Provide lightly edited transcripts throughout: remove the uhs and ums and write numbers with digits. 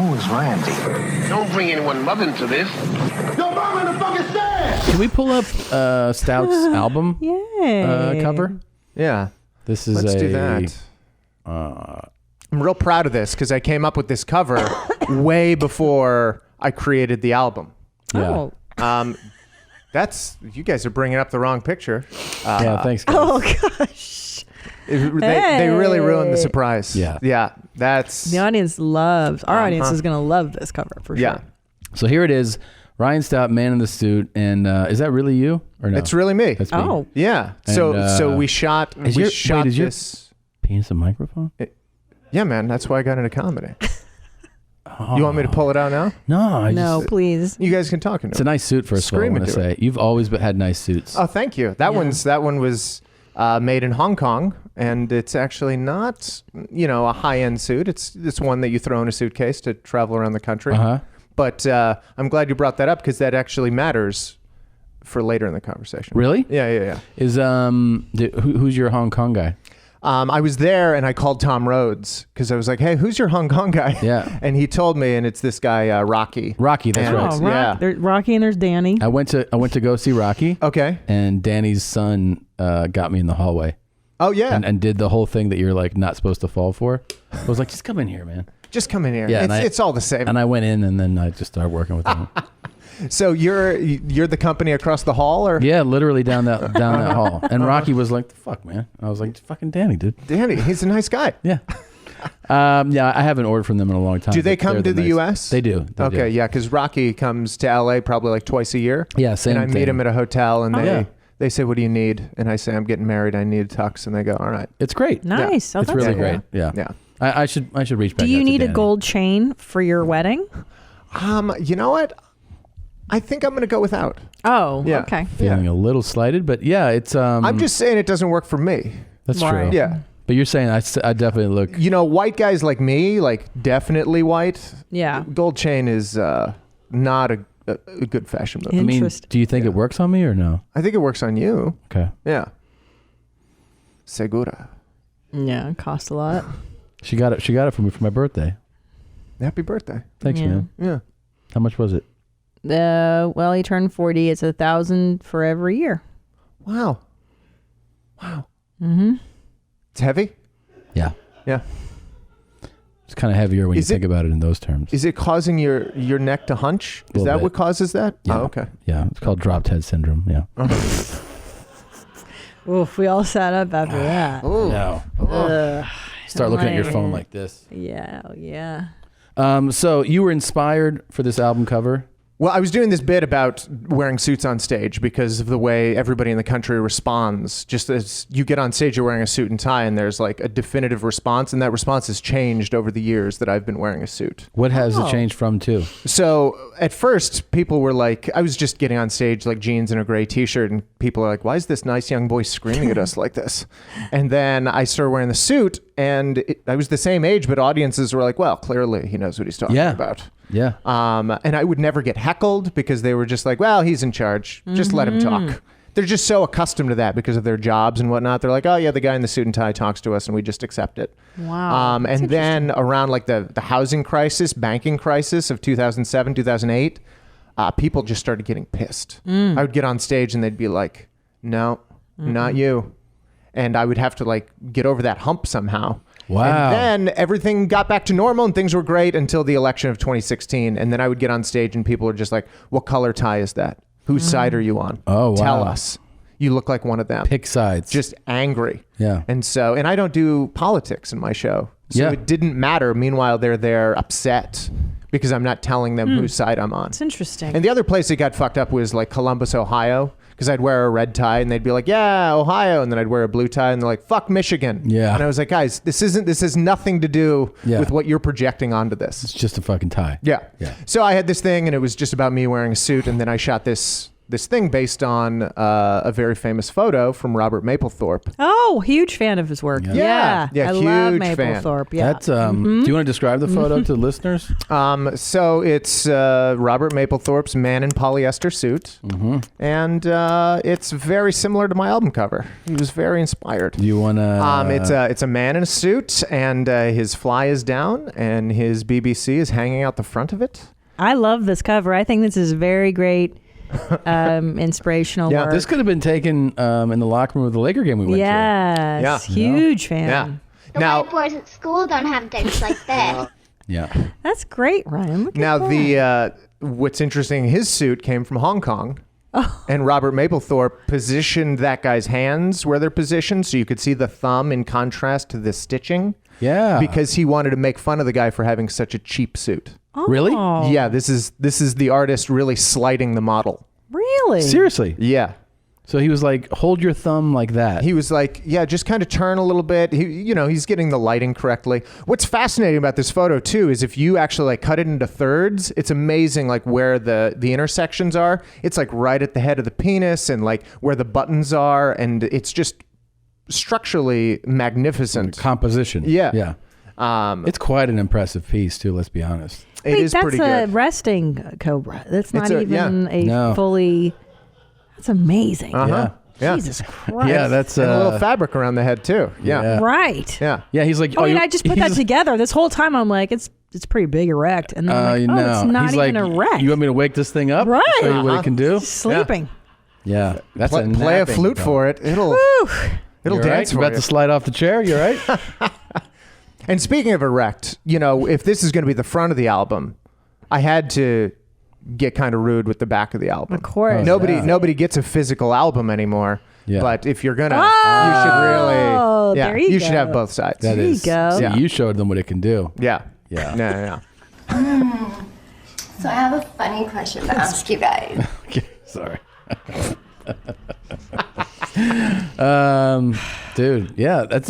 Who's Randy? Don't bring anyone mother into this. Your mom in the fucking stand! Can we pull up Stout's album cover? Yeah. This is Let's do that. I'm real proud of this because I came up with this cover way before I created the album. Yeah. That's you guys are bringing up the wrong picture. Yeah, thanks, guys. Oh gosh. They really ruined the surprise. Yeah. That's The audience loves. Our audience is gonna love this cover for sure. So here it is, Ryan Stout, man in the suit, and is that really you or no? It's really me. That's me. Oh. Yeah. And, So we shot. Is we your- shot wait, is your- this. Penis a microphone? Yeah, man. That's why I got into comedy. You want me to pull it out now? No, No, please. You guys can talk into It's a nice suit, first of all, I want to say. You've always had nice suits. Oh, thank you. That one was made in Hong Kong, and it's actually not, a high-end suit. It's one that you throw in a suitcase to travel around the country. Uh-huh. But I'm glad you brought that up because that actually matters for later in the conversation. Really? Yeah. Is who's your Hong Kong guy? I was there and I called Tom Rhodes because I was like, "Hey, who's your Hong Kong guy?" Yeah. And he told me, and it's this guy Rocky. Rocky, that's And right. Oh, There's Rocky and there's Danny. I went to go see Rocky. Okay. And Danny's son got me in the hallway. Oh yeah. And did the whole thing that you're like not supposed to fall for. I was like, just come in here, man. Just come in here. Yeah, It's all the same. And I went in, and then I just started working with him. So you're the company across the hall, or? Yeah, literally down that hall. And Rocky was like, "The fuck, man." I was like, "Fucking Danny, dude." Danny, he's a nice guy. Yeah. Yeah, I haven't ordered from them in a long time. Do they but come they're to the nice- U.S.? They do. They Okay, do. yeah, because Rocky comes to L.A. probably like twice a year. Yeah, same And I meet thing. him at a hotel, and Yeah. they say, "What do you need?" And I say, "I'm getting married. I need a tux." And they go, "All right." It's great. Nice. Oh, It's that's really cool. great. Yeah. Yeah. I should reach back. Do you out to need a Danny. gold chain for your wedding? You know what? I think I'm going to go without. Oh, Yeah. okay. Feeling a little slighted, but yeah, it's. I'm just saying it doesn't work for me. That's Right. true. Yeah. But you're saying I definitely look. White guys like me, like definitely white. Yeah. Gold chain is not a good fashion move. I mean, Interesting. do you think it works on me or no? I think it works on you. Okay. Yeah. Segura. Yeah, it costs a lot. She got it for me for my birthday. Happy birthday. Thanks, Yeah. man. Yeah. How much was it? Well, he turned 40. It's $1,000 for every year. Wow. Mm-hmm. It's heavy? Yeah. Yeah. It's kind of heavier when Is you it- think about it in those terms. Is it causing your neck to hunch? Is Little that bit. what causes that? Yeah. Oh, okay. Yeah, it's called dropped head syndrome. Yeah. Oof, we all sat up after that. No. Ugh. Start looking at your Like- phone like this. Yeah. So you were inspired for this album cover. Well, I was doing this bit about wearing suits on stage because of the way everybody in the country responds. Just as you get on stage, you're wearing a suit and tie, and there's like a definitive response, and that response has changed over the years that I've been wearing a suit. What has it changed from to? So at first, people were like, I was just getting on stage like jeans and a gray t-shirt, and people are like, why is this nice young boy screaming at us like this? And then I started wearing the suit, and I was the same age, but audiences were like, well, clearly he knows what he's talking about. Yeah. And I would never get heckled because they were just like, well, he's in charge. Just let him talk. They're just so accustomed to that because of their jobs and whatnot. They're like, oh, yeah, the guy in the suit and tie talks to us and we just accept it. Wow. That's And then around like the housing crisis, banking crisis of 2007, 2008, people just started getting pissed. I would get on stage and they'd be like, no, not you. And I would have to like get over that hump somehow. Wow. And then everything got back to normal and things were great until the election of 2016. And then I would get on stage and people were just like, what color tie is that? Whose side are you on? Oh, wow. Tell us. You look like one of them. Pick sides. Just angry. Yeah. And I don't do politics in my show. So Yeah. it didn't matter. Meanwhile, they're there upset because I'm not telling them whose side I'm on. It's interesting. And the other place it got fucked up was like Columbus, Ohio. Because I'd wear a red tie and they'd be like, yeah, Ohio. And then I'd wear a blue tie and they're like, fuck Michigan. Yeah. And I was like, guys, this has nothing to do Yeah. with what you're projecting onto this. It's just a fucking tie. Yeah. Yeah. So I had this thing and it was just about me wearing a suit. And then I shot this this thing based on a very famous photo from Robert Mapplethorpe. Oh, huge fan of his work. Yeah, I love huge fan. Mapplethorpe. Yeah. That's do you want to describe the photo to listeners? So it's Robert Mapplethorpe's man in polyester suit, and it's very similar to my album cover. He was very inspired. Do you want to? It's a man in a suit, and his fly is down, and his BBC is hanging out the front of it. I love this cover. I think this is very great. Inspirational work. This could have been taken in the locker room of the Laker game we went to. Yes, huge fan. Yeah. The white boys at school don't have dicks like this. Yeah. That's great, Ryan. Look Now at that. what's interesting, his suit came from Hong Kong. And Robert Mapplethorpe positioned that guy's hands where they're positioned so you could see the thumb in contrast to the stitching. Yeah. Because he wanted to make fun of the guy for having such a cheap suit. Really? Oh, Yeah, this is the artist really slighting the model. really? Seriously. Yeah. So he was like, hold your thumb like that. He was like, yeah, just kind of turn a little bit. He's getting the lighting correctly. What's fascinating about this photo too is if you actually like cut it into thirds, it's amazing like where the intersections are. It's like right at the head of the penis and like where the buttons are, and it's just structurally magnificent. Composition. Yeah. Yeah. It's quite an impressive piece too, let's be honest. It Wait, is that's pretty a good. resting cobra. That's not a- even No. fully. That's amazing. Uh-huh. Yeah. Jesus Christ. Yeah, that's And a little fabric around the head too. Yeah. Right. Yeah. Yeah, he's like, I mean, you- I just put that he's- together. This whole time, I'm like, it's pretty big erect, and then I'm like, no. it's not He's even like, erect. You want me to wake this thing up? Right. Show you what it can do? Sleeping. Yeah. That's Play a napping flute dog. for it. It'll You all right? dance You for about you. to slide off the chair? You all right? And speaking of erect, if this is going to be the front of the album, I had to get kind of rude with the back of the album. Of course. Nobody gets a physical album anymore. Yeah. But if you're gonna, Oh, you should really, there you should go. have both sides. That There you is. go. See, Yeah. you showed them what it can do. Yeah. Yeah. Yeah. So I have a funny question to ask you guys. Okay, sorry. Dude, yeah, that's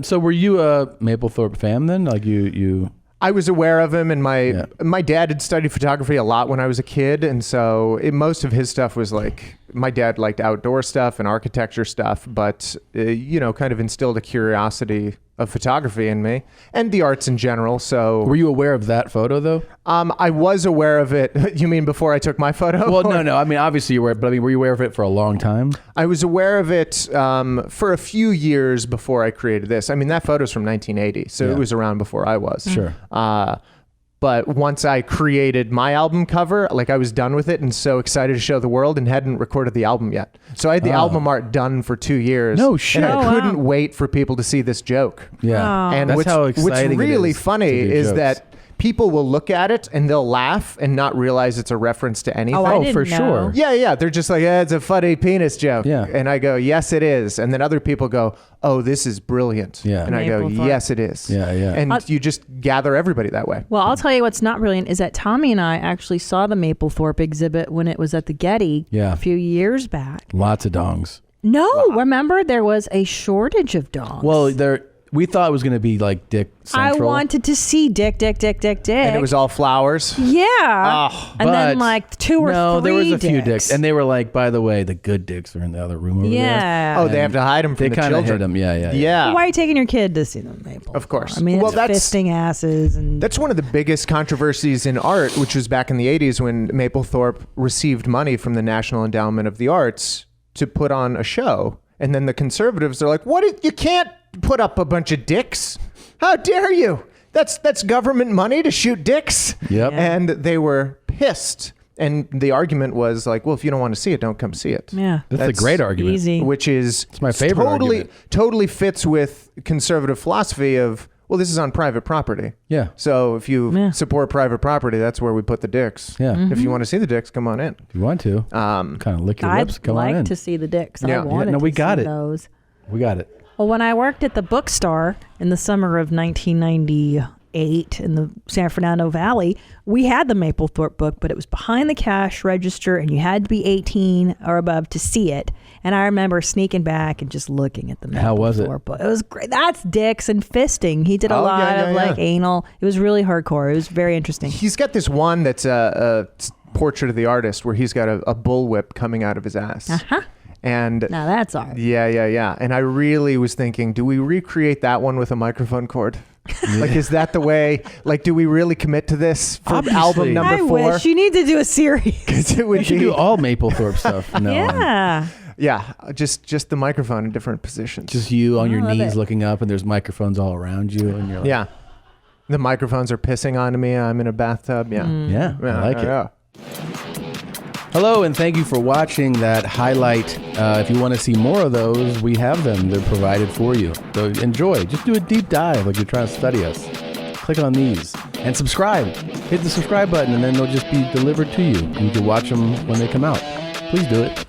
so were you a Mapplethorpe fan then? Like you I was aware of him, and my dad had studied photography a lot when I was a kid, and so most of his stuff was like, my dad liked outdoor stuff and architecture stuff, but kind of instilled a curiosity of photography in me and the arts in general. So were you aware of that photo though? I was aware of it. You mean before I took my photo? Well, no. I mean, obviously you were, but I mean, were you aware of it for a long time? I was aware of it for a few years before I created this. I mean, that photo's from 1980, so Yeah. it was around before I was. Sure. But once I created my album cover, like I was done with it and so excited to show the world, and hadn't recorded the album yet. So I had the album art done for 2 years. No shit. And I Oh, wow. couldn't wait for people to see this joke. Yeah. Oh. And That's what's, how what's exciting it really is funny to do is jokes. that people will look at it and they'll laugh and not realize it's a reference to anything. I Oh, didn't for know. sure. Yeah. They're just like, it's a funny penis joke. Yeah. And I go, yes, it is. And then other people go, oh, this is brilliant. Yeah. And I go, Mapplethorpe. yes, it is. Yeah. And you just gather everybody that way. Well, I'll tell you what's not brilliant is that Tommy and I actually saw the Mapplethorpe exhibit when it was at the Getty Yeah. a few years back. Lots of dongs. No, remember there was a shortage of dogs. Well, we thought it was going to be like Dick Central. I wanted to see Dick. And it was all flowers. Yeah. And then but like two or no, three there was a few dicks. dicks, and they were like, by the way, the good dicks are in the other room over there. Yeah. Oh, they have to hide them from They the kind of children. hid them. Yeah. Yeah. Why are you taking your kid to see the Maple? Of course. I mean, Well, it's that's- fisting asses and That's one of the biggest controversies in art, which was back in the 80s when Mapplethorpe received money from the National Endowment of the Arts to put on a show. And then the conservatives are like, you can't put up a bunch of dicks. How dare you? That's government money to shoot dicks. Yep. Yeah. And they were pissed. And the argument was like, well, if you don't want to see it, don't come see it. yeah, That's a great argument. easy. Which is my favorite argument. totally fits with conservative philosophy of, well, this is on private property. Yeah. So if you Yeah. support private property, that's where we put the dicks. Yeah. If you want to see the dicks, come on in. If you want to, kind of lick your lips. I'd Come on in. like to see the dicks. Yeah. I Yeah, wanted no, we to got see it. those. We got it. Well, when I worked at the bookstore in the summer of 1998 in the San Fernando Valley, we had the Mapplethorpe book, but it was behind the cash register and you had to be 18 or above to see it. And I remember sneaking back and just looking at the Mapplethorpe How was it? book. It was great. That's dicks and fisting. He did a Oh, lot yeah, of yeah, like yeah. anal. It was really hardcore. It was very interesting. He's got this one that's Portrait of the Artist where he's got a bullwhip coming out of his ass. Uh-huh. And Now that's art. yeah. And I really was thinking, do we recreate that one with a microphone cord? Like, is that the way? Like, do we really commit to this for Obviously. album number I 4? wish you need to do a series. 'Cause it would We should be, do all Mapplethorpe stuff from now on. Yeah. yeah, just the microphone in different positions. Just you on your I love knees it. looking up, and there's microphones all around you, and you're like, yeah. The microphones are pissing onto me. I'm in a bathtub. Yeah. yeah, I like it. Yeah. Hello, and thank you for watching that highlight. If you want to see more of those, we have them. They're provided for you. So enjoy. Just do a deep dive like you're trying to study us. Click on these and subscribe. Hit the subscribe button, and then they'll just be delivered to you. And you can watch them when they come out. Please do it.